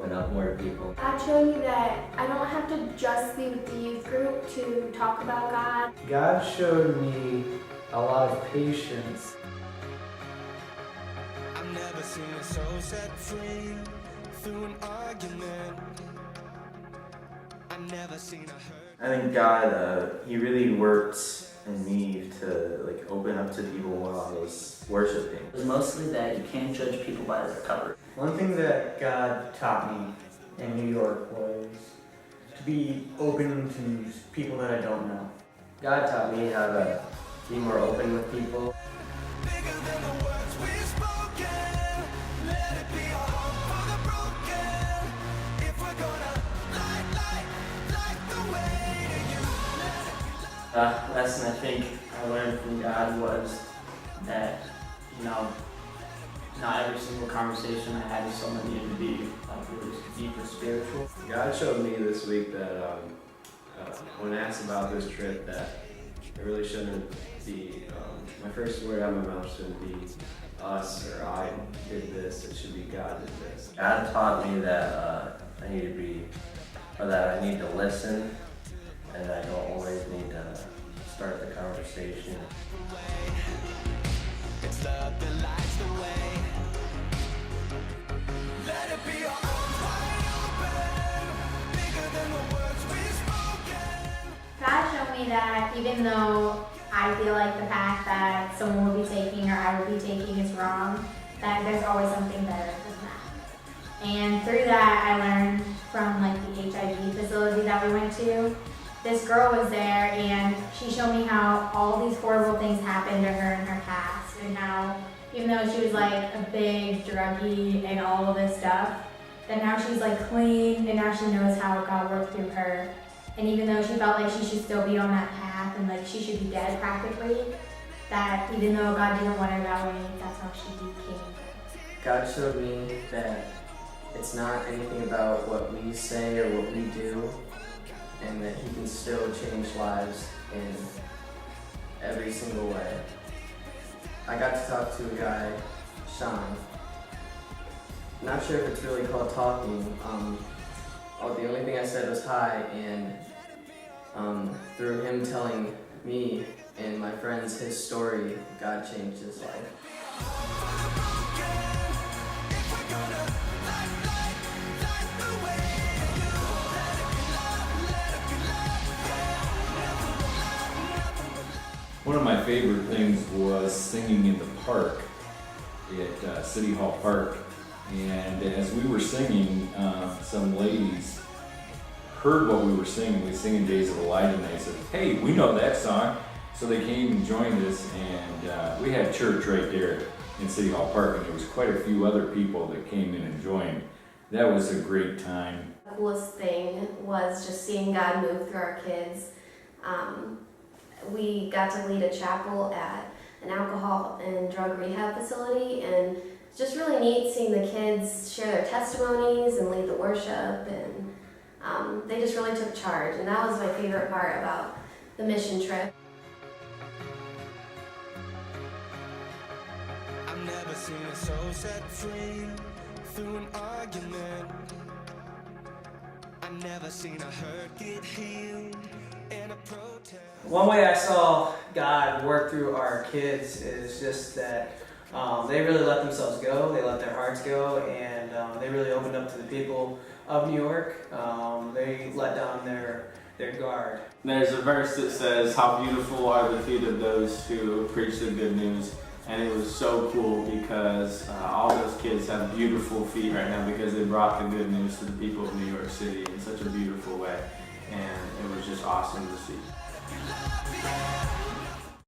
open up more to people. God showed me that I don't have to just be with the youth group to talk about God. God showed me a lot of patience. I've never seen a soul set free through an argument. I've never seen a hurt. I think God, He really worked in me to open up to people while I was worshiping. It was mostly that you can't judge people by their cover. One thing that God taught me in New York was to be open to people that I don't know. God taught me how to be more open with people. Bigger than the words we've spoken. Let it be a hope for the broken. If we're gonna light the way to you. Let it be love. Lesson I think I learned from God was that, not every single conversation I had with someone needed to be really deep or spiritual. God showed me this week that when asked about this trip, that it really shouldn't be, my first word out of my mouth shouldn't be us or I did this, it should be God did this. God taught me that I need to listen, and I don't always need to start the conversation. It's love that lights the way. Let it be our arms wide open. Bigger than the words we've spoken. God showed me that even though I feel like the path that someone will be taking or I will be taking is wrong, that there's always something better than that. And through that, I learned from the HIV facility that we went to. This girl was there and she showed me how all these horrible things happened to her in her past, and how even though she was a big druggie and all of this stuff, that now she's clean and now she knows how God worked through her. And even though she felt like she should still be on that path and she should be dead practically, that even though God didn't want her that way, that's how she became. God showed me that it's not anything about what we say or what we do, and that He can still change lives in every single way. I got to talk to a guy, Sean. Not sure if it's really called talking. The only thing I said was hi, and through him telling me and my friends his story, God changed his life. One of my favorite things was singing in the park at City Hall Park. And as we were singing, some ladies heard what we were singing. We were singing Days of Elijah, and they said, "Hey, we know that song." So they came and joined us, and we had church right there in City Hall Park, and there was quite a few other people that came in and joined. That was a great time. The coolest thing was just seeing God move through our kids. We got to lead a chapel at an alcohol and drug rehab facility, and it's just really neat seeing the kids share their testimonies and lead the worship, and they just really took charge, and that was my favorite part about the mission trip. I've never seen a soul set free through an argument. I've never seen a hurt get healed in a protest. One way I saw God work through our kids is just that they really let themselves go, they let their hearts go, and they really opened up to the people of New York. They let down their guard. There's a verse that says, "How beautiful are the feet of those who preach the good news." And it was so cool because all those kids have beautiful feet right now because they brought the good news to the people of New York City in such a beautiful way. And it was just awesome to see.